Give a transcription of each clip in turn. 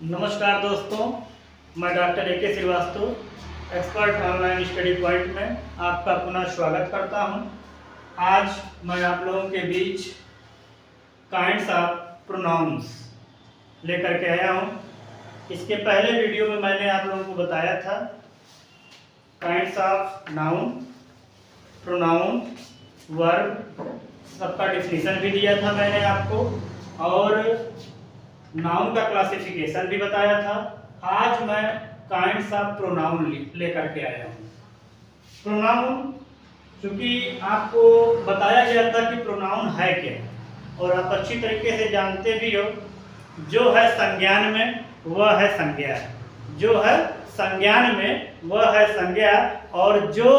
नमस्कार दोस्तों, मैं डॉक्टर ए.के. Srivastava expert online study point में आपका पुनः स्वागत करता हूं। आज मैं आप लोगों के बीच काइंड्स ऑफ प्रोनाउंस लेकर के आया हूं। इसके पहले वीडियो में मैंने आप लोगों को बताया था kinds of noun, pronoun, verb, सबका डिफिनीशन भी दिया था मैंने आपको और नाउन का क्लासिफिकेशन भी बताया था। आज मैं काइंड्स ऑफ प्रोनाउन लेकर के आया हूँ। प्रोनाउन चूंकि आपको बताया गया था कि प्रोनाउन है क्या और आप अच्छी तरीके से जानते भी हो, जो है संज्ञान में वह है संज्ञा, जो है संज्ञान में वह है संज्ञा, और जो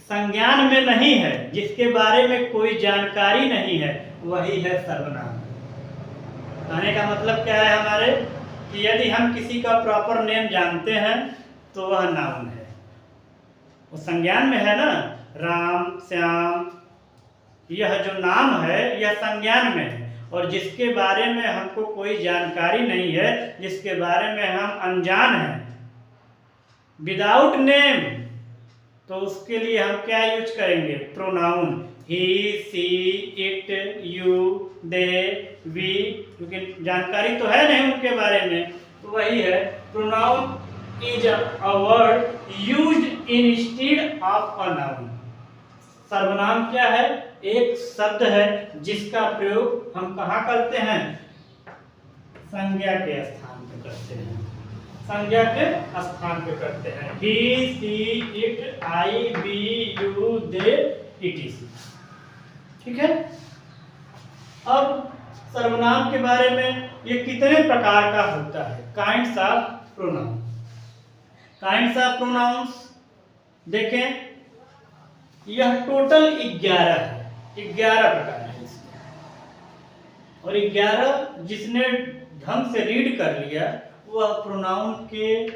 संज्ञान में नहीं है, जिसके बारे में कोई जानकारी नहीं है, वही है सर्वनाम। कहने का मतलब क्या है हमारे कि यदि हम किसी का प्रॉपर नेम जानते हैं तो वह नाउन है। वो संज्ञान में है ना, राम, श्याम, यह जो नाम है यह संज्ञान में है, और जिसके बारे में हमको कोई जानकारी नहीं है, जिसके बारे में हम अनजान हैं, विदाउट नेम, तो उसके लिए हम क्या यूज करेंगे? Pronoun. He, she, it, you, they, we, क्योंकि जानकारी तो है नहीं उनके बारे में, तो वही है pronoun is a word used instead of a noun. सर्वनाम क्या है? एक शब्द है जिसका प्रयोग हम कहाँ करते हैं? संज्ञा के स्थान पे करते हैं, संज्ञा के स्थान पे करते हैं। He, she, it, I, we, you, they, etc. ठीक है। अब सर्वनाम के बारे में ये कितने प्रकार का होता है? Kinds of pronoun. Kinds of pronouns देखें, यह टोटल 11 है, 11 प्रकार है इसके, और 11 जिसने ढंग से रीड कर लिया वह प्रोनाउन के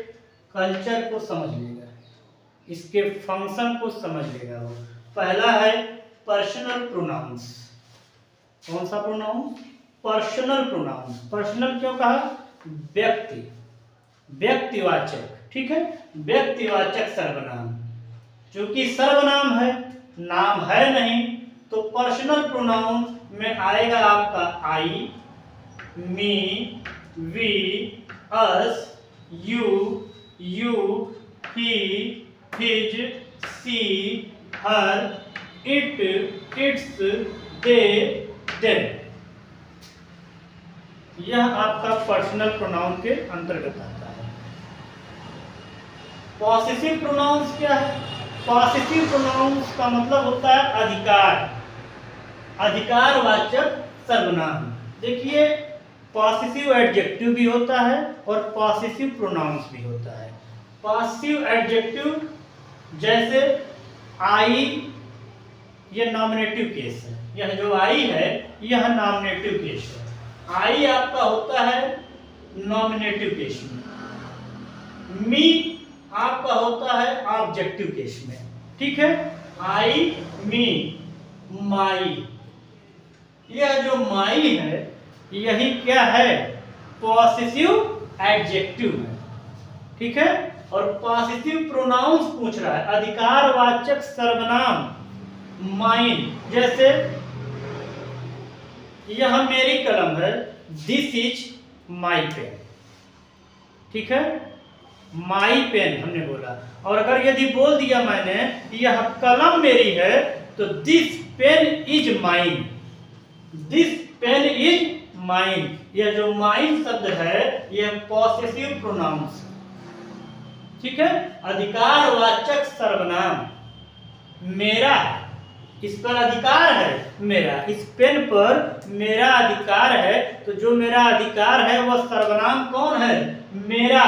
कल्चर को समझ लेगा, इसके फंक्शन को समझ लेगा। वो पहला है पर्सनल प्रोनाउंस। कौन सा प्रोनाउन? Personal pronoun. पर्सनल क्यों कहा? व्यक्ति, व्यक्तिवाचक। ठीक है, व्यक्तिवाचक सर्वनाम। क्योंकि सर्वनाम है, नाम है नहीं, तो पर्सनल प्रोनाउन में आएगा आपका I, me, we, us, you, he, his, she, her, it, its, they, them. यह आपका पर्सनल प्रोनाउन के अंतर्गत आता है। पॉसेसिव प्रोनाउंस क्या है? पॉसेसिव प्रोनाउंस का मतलब होता है अधिकार, अधिकारवाचक सर्वनाम। देखिए, पॉसेसिव एडजेक्टिव भी होता है और पॉसेसिव प्रोनाउंस भी होता है। पॉसेसिव एडजेक्टिव जैसे आई, यह नॉमिनेटिव केस है, यह जो आई है यह नॉमिनेटिव केस है। आई आपका होता है नॉमिनेटिव केस में। मी आपका होता है ऑब्जेक्टिव केस में। ठीक है, आई, मी, माई। यह जो माई है यही क्या है? पॉसेसिव एडजेक्टिव है। ठीक है, और पॉसेसिव प्रोनाउंस पूछ रहा है, अधिकारवाचक सर्वनाम, माइन। जैसे यह मेरी कलम है, दिस इज माई पेन। ठीक है, माई पेन हमने बोला, और अगर यदि बोल दिया मैंने यह कलम मेरी है, तो this pen is mine, this pen is mine. यह जो माइन शब्द है यह पॉसेसिव प्रोनाउंस। ठीक है, अधिकारवाचक सर्वनाम। मेरा, इस पर अधिकार है मेरा, इस पेन पर मेरा अधिकार है, तो जो मेरा अधिकार है वह सर्वनाम कौन है? मेरा,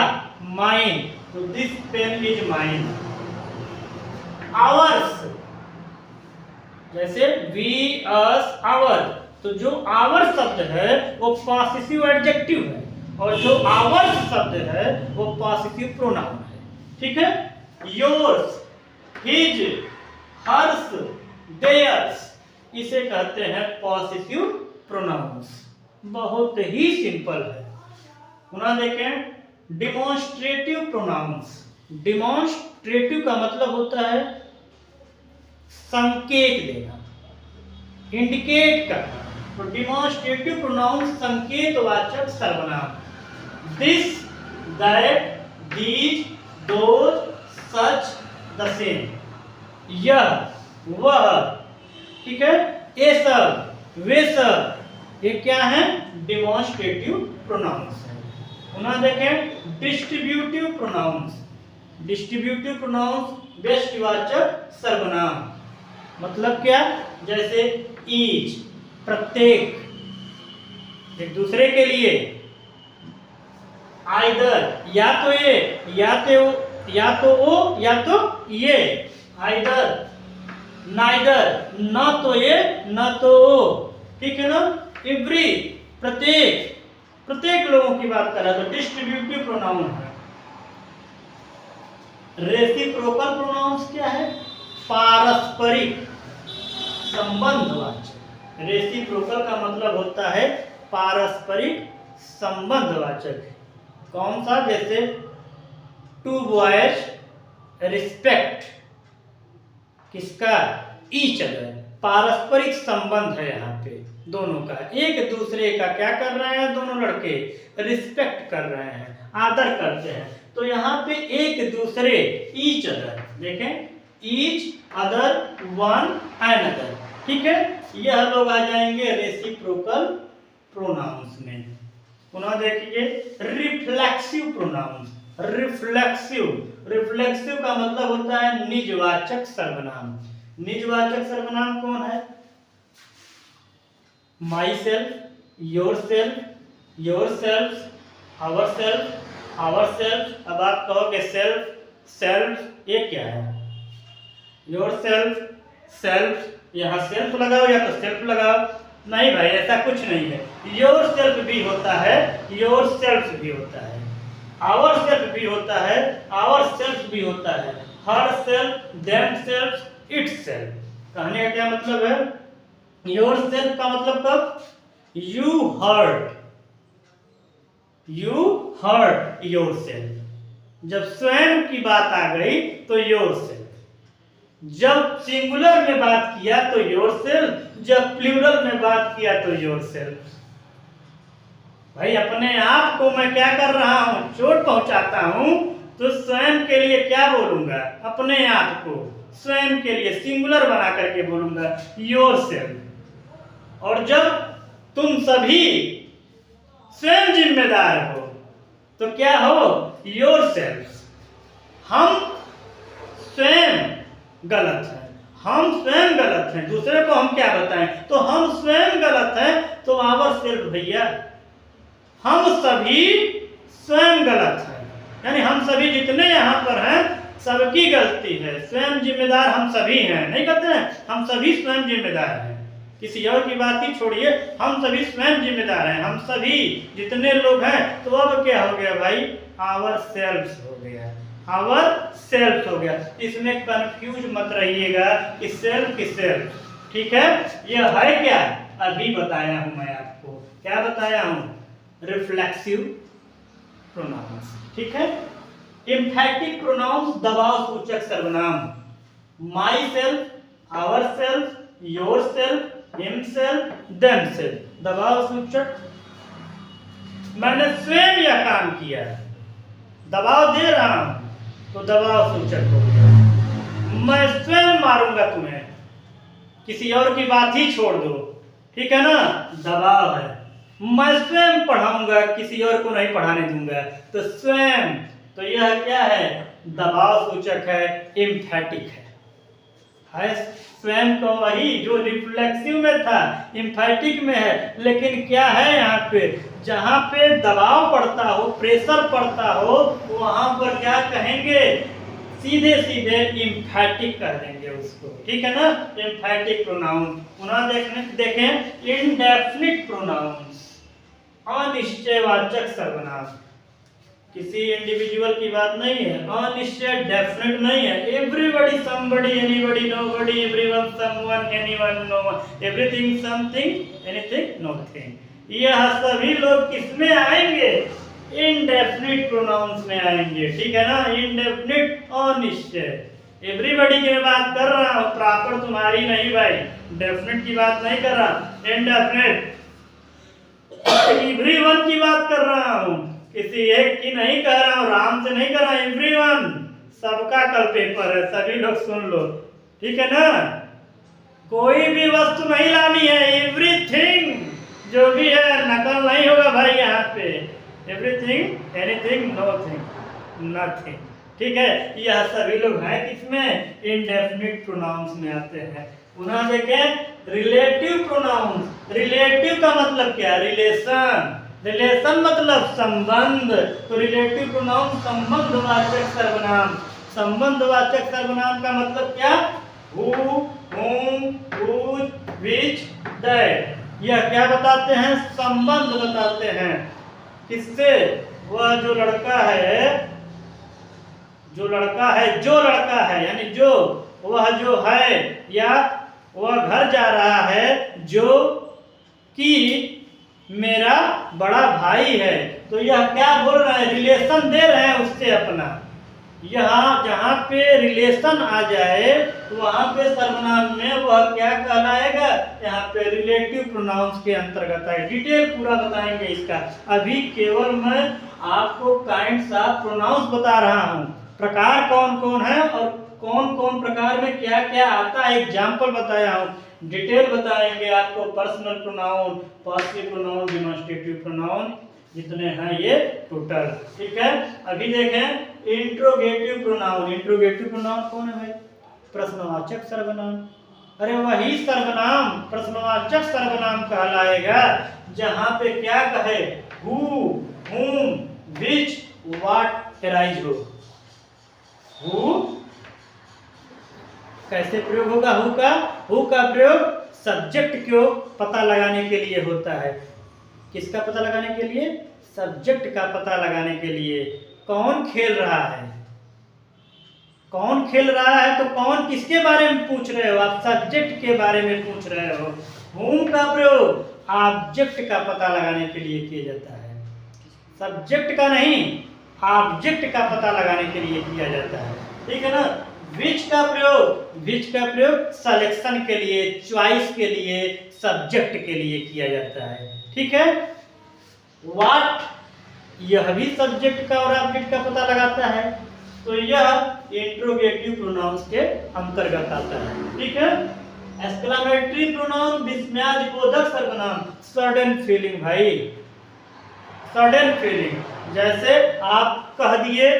माइन। तो this pen is mine. Ours, जैसे वी, अस, आवर, तो जो आवर शब्द है वो पॉसेसिव एडजेक्टिव है, और जो आवर्स शब्द है वो पॉसेसिव प्रोनाउन है। ठीक है, योर्स, हिज, हर्स, देयर्स, इसे कहते हैं पॉसेसिव प्रोनाउंस। बहुत ही सिंपल है। पुनः देखें डिमॉन्स्ट्रेटिव प्रोनाउंस। डिमॉन्स्ट्रेटिव का मतलब होता है संकेत देना, इंडिकेट करना। तो डिमॉन्स्ट्रेटिव प्रोनाउंस संकेतवाचक सर्वनाम। This, that, these, those, such, the same, यह, वह, ठीक है, ये सब, वे सब, ये क्या है? डिमॉन्स्ट्रेटिव प्रोनाउंस है। पुनः देखें डिस्ट्रीब्यूटिव प्रोनाउंस। डिस्ट्रीब्यूटिव प्रोनाउंस व्यष्टिवाचक सर्वनाम। मतलब क्या? जैसे ईच, प्रत्येक, एक दूसरे के लिए। आइदर, या तो ये, या तो वो, या तो ये। आइदर, नाइदर, ना तो ये ना तो वो, ठीक है ना। एवरी, प्रत्येक लोगों की बात कर रहा है तो डिस्ट्रीब्यूटिव प्रोनाउन है। रेसिप्रोकल प्रोनाउंस क्या है? पारस्परिक संबंधवाचक। रेसिप्रोकल का मतलब होता है पारस्परिक संबंधवाचक। कौन सा? जैसे टू बॉयज रिस्पेक्ट किसका? Each other. पारस्परिक संबंध है यहाँ पे दोनों का, एक दूसरे का क्या कर रहे हैं? दोनों लड़के रिस्पेक्ट कर रहे हैं, आदर करते हैं। तो यहाँ पे एक दूसरे, ईच अदर, देखें each other, one and other, ठीक है। यह लोग आ जाएंगे रेसिप्रोकल प्रोनाउंस में। पुनः देखिए रिफ्लेक्सिव प्रोनाउंस। रिफ्लेक्सिव का मतलब होता है निजवाचक सर्वनाम। निजवाचक सर्वनाम कौन है? Myself, yourself, yourself, ourself, ourself. अब आप कहोगे सेल्फ, सेल्फ ये क्या है? योर सेल्फ, सेल्फ, यहाँ सेल्फ लगाओ या तो सेल्फ लगाओ। नहीं भाई, ऐसा कुछ नहीं है। योर सेल्फ भी होता है, योर सेल्फ भी होता है, आवर सेल्फ भी होता है, आवर सेल्फ भी होता है, her self, them self, it self. कहने का क्या मतलब है? योर सेल्फ का मतलब कब? You hurt yourself. जब स्वयं की बात आ गई तो योर सेल्फ। जब सिंगुलर में बात किया तो योर सेल्फ, जब प्लूरल में बात किया तो योर सेल्फ। भाई अपने आप को मैं क्या कर रहा हूं? चोट पहुंचाता हूं तो स्वयं के लिए क्या बोलूंगा? अपने आप को स्वयं के लिए सिंगुलर बना करके बोलूंगा योर सेल्फ। और जब तुम सभी स्वयं जिम्मेदार हो तो क्या हो? Your self. हम स्वयं गलत हैं, हम स्वयं गलत हैं, दूसरे को हम क्या बताएं? तो हम स्वयं गलत हैं तो आवर सेल्फ भैया, हम सभी स्वयं गलत हैं। यानी हम सभी जितने यहाँ पर हैं सबकी गलती है, स्वयं जिम्मेदार हम सभी हैं। नहीं कहते हैं हम सभी स्वयं जिम्मेदार हैं, किसी और की बात ही छोड़िए, हम सभी स्वयं जिम्मेदार हैं, हम सभी जितने लोग हैं। तो अब क्या हो गया भाई? आवर सेल्फ हो गया, आवर सेल्फ हो गया। इसमें कंफ्यूज मत रहिएगा कि सेल्फ की सेल्फ, ठीक है। यह है क्या? अभी बताया हूं मैं आपको। क्या बताया हूं? रिफ्लेक्सिव प्रोनाउंस, ठीक है। एम्फैटिक प्रोनाउंस दबाव सूचक सर्वनाम। Myself, ourself, yourself, himself, themselves. दबाव सूचक, मैंने स्वयं यह काम किया, दबाव दे रहा हूं तो दबाव सूचक हो गया। मैं स्वयं मारूंगा तुम्हें, किसी और की बात ही छोड़ दो, ठीक है ना, दबाव है। मैं स्वयं पढ़ाऊंगा, किसी और को नहीं पढ़ाने दूंगा, तो स्वयं, तो यह क्या है? दबाव सूचक है, एम्फैटिक है स्वयं को वही जो रिफ्लेक्सिव में था एम्फैटिक में है। लेकिन क्या है यहाँ पे? जहाँ पे दबाव पड़ता हो, प्रेशर पड़ता हो, वहां पर क्या कहेंगे? सीधे सीधे एम्फैटिक कह देंगे उसको, ठीक है ना। एम्फैटिक प्रोनाउन। पुनः देखें इनडेफिनिट प्रोनाउंस, अनिश्चयवाचक सर्वनाम। किसी इंडिविजुअल की बात नहीं है, अनिश्चय, डेफिनेट नहीं है। Everybody, somebody, anybody, nobody, everyone, someone, anyone, known, everything, something, anything, nothing. यह सभी लोग किसमें आएंगे? इंडेफिनिट प्रोनाउंस में आएंगे, ठीक है ना। इंडेफिनिट अनिश्चय। एवरीबॉडी की मैं बात कर रहा हूँ, प्रॉपर तुम्हारी नहीं भाई, डेफिनेट की बात नहीं कर रहा, इनडेफिनेट एवरीवन की बात कर रहा हूँ, किसी एक की नहीं कह रहा हूँ, राम से नहीं कर रहा, एवरीवन, सबका कल पेपर है, सभी लोग सुन लो, ठीक है ना। कोई भी वस्तु नहीं लानी है, एवरीथिंग जो भी है, नकल नहीं होगा भाई यहाँ पे, एवरीथिंग, एनीथिंग, नोथिंग, नथिंग, ठीक है। यह सभी लोग हैं किसमें, इंडेफिनिट प्रोनाउंस में आते हैं। पुनः देखें रिलेटिव प्रोनाउंस। रिलेटिव का मतलब क्या, रिलेशन, रिलेशन मतलब संबंध, तो रिलेटिव प्रोनाउंस संबंधवाचक सर्वनाम। संबंधवाचक सर्वनाम का मतलब क्या, who, whom, whose, which, that, यह क्या बताते हैं, संबंध बताते हैं। किससे, वह जो लड़का है, जो लड़का है, जो लड़का है यानी जो, वह जो है, या वह घर जा रहा है जो कि मेरा बड़ा भाई है। तो यह क्या बोल रहा है, रिलेशन दे रहे हैं उससे अपना। यहाँ जहाँ पे रिलेशन आ जाए वहाँ पे सर्वनाम में वह क्या कहलाएगा, यहाँ पे रिलेटिव प्रोनाउंस के अंतर्गत है। डिटेल पूरा बताएंगे इसका, अभी केवल मैं आपको काइंड्स ऑफ प्रोनाउंस बता रहा हूँ, प्रकार कौन कौन है और कौन कौन प्रकार में क्या क्या आता है, एग्जाम्पल बताया हूँ। डिटेल बताएंगे आपको, personal pronoun, positive pronoun, demonstrative pronoun, जितने हैं ये टोटल, ठीक है। अभी देखें इंट्रोगेटिव प्रोनाउन। इंट्रोगेटिव प्रोनाउन कौन है भाई, प्रश्नवाचक सर्वनाम। अरे वही सर्वनाम प्रश्नवाचक सर्वनाम कहलाएगा जहां पे क्या कहे, who, whom, which, what arise हो। हु कैसे प्रयोग होगा, हु का प्रयोग सब्जेक्ट को पता लगाने के लिए होता है। किसका पता लगाने के लिए, सब्जेक्ट का पता लगाने के लिए। कौन खेल रहा है, कौन खेल रहा है, तो कौन किसके बारे में पूछ रहे हो आप, सब्जेक्ट के बारे में पूछ रहे हो। whom का प्रयोग ऑब्जेक्ट का पता लगाने के लिए किया जाता है, सब्जेक्ट का नहीं, ऑब्जेक्ट का पता लगाने के लिए किया जाता है, ठीक है ना। विच का प्रयोग सिलेक्शन के लिए, चॉइस के लिए, सब्जेक्ट के लिए किया जाता है, ठीक है। व्हाट, यह भी सब्जेक्ट का और ऑब्जेक्ट का पता लगाता है, तो यह इंट्रोगेटिव प्रोनाउंस के अंतर्गत आता है, ठीक है। एक्सक्लेमेटरी प्रोनाउन, विस्मयादिबोधक सर्वनाम, सडन फीलिंग भाई, सडन फीलिंग। जैसे आप कह दिए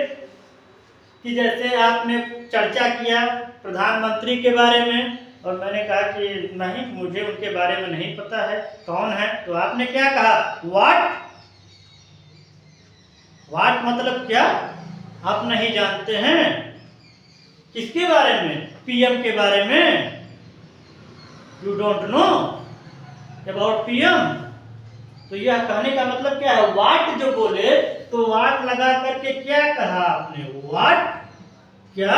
कि जैसे आपने चर्चा किया प्रधानमंत्री के बारे में और मैंने कहा कि नहीं मुझे उनके बारे में नहीं पता है कौन है, तो आपने क्या कहा, व्हाट। व्हाट मतलब क्या, आप नहीं जानते हैं, किसके बारे में, पीएम के बारे में, you don't know about PM. तो यह कहने का मतलब क्या है, व्हाट जो बोले तो व्हाट लगा करके क्या कहा आपने, व्हाट क्या,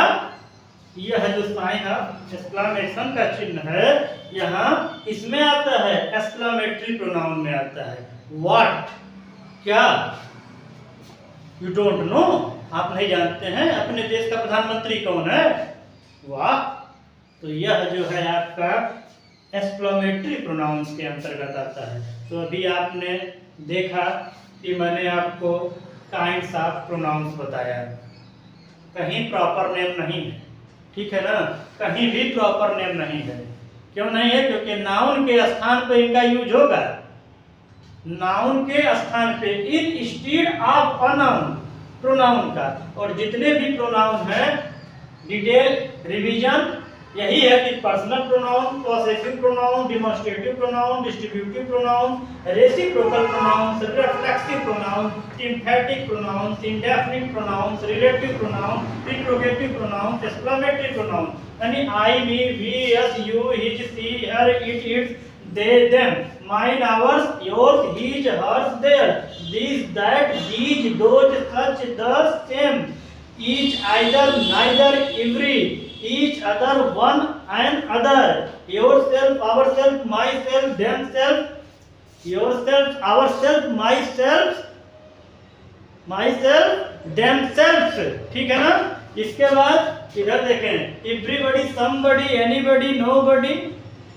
यह जो साइन ऑफ एक्सक्लेमेशन का चिन्ह है यहाँ इसमें आता है, एक्सक्लेमेटरी प्रोनाउन में आता है। व्हाट क्या, यू डोंट नो, आप नहीं जानते हैं अपने देश का प्रधानमंत्री कौन है, वाह। तो यह जो है आपका एक्सक्लेमेटरी प्रोनाउंस के अंतर्गत आता है। तो अभी आपने देखा कि मैंने आपको काइंड्स ऑफ प्रोनाउंस बताया, कहीं प्रॉपर नेम नहीं है, ठीक है ना, कहीं भी प्रॉपर नेम नहीं है। क्यों नहीं है, क्योंकि नाउन के स्थान पर इनका यूज होगा, नाउन के स्थान पे इंस्टेड ऑफ अनाउन प्रोनाउन का। और जितने भी प्रोनाउन हैं डिटेल रिवीजन यही है कि personal pronoun, possessive pronoun, demonstrative pronoun, distributive pronoun, reciprocal pronoun, reflexive pronoun, emphatic pronoun, indefinite pronoun, relative pronoun, interrogative pronoun, exclamatory pronoun, यानी I, me, we, us, you, his, she, her, it, its, they, them, mine, ours, yours, his, hers, their, these, that, these, those, such, thus, same, each, either, neither, every, each, other, one, and other, yourself, ourself, myself, themself, yourself, ourself, myself, my self, them self, ठीक है ना। इसके बाद इधर देखें, everybody, somebody, anybody, nobody,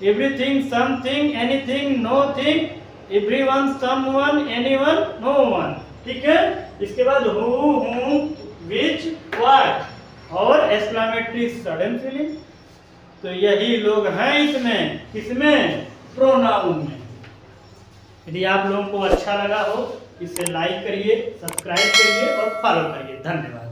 everything, something, anything, nothing, everyone, someone, anyone, known, ठीक है। इसके बाद हु, whom, which, what और एक्सक्लेमेटरी सडन फीलिंग। तो यही लोग हैं इसमें, किसमें, प्रोनाउन में। यदि आप लोगों को अच्छा लगा हो इसे लाइक करिए, सब्सक्राइब करिए और फॉलो करिए। धन्यवाद।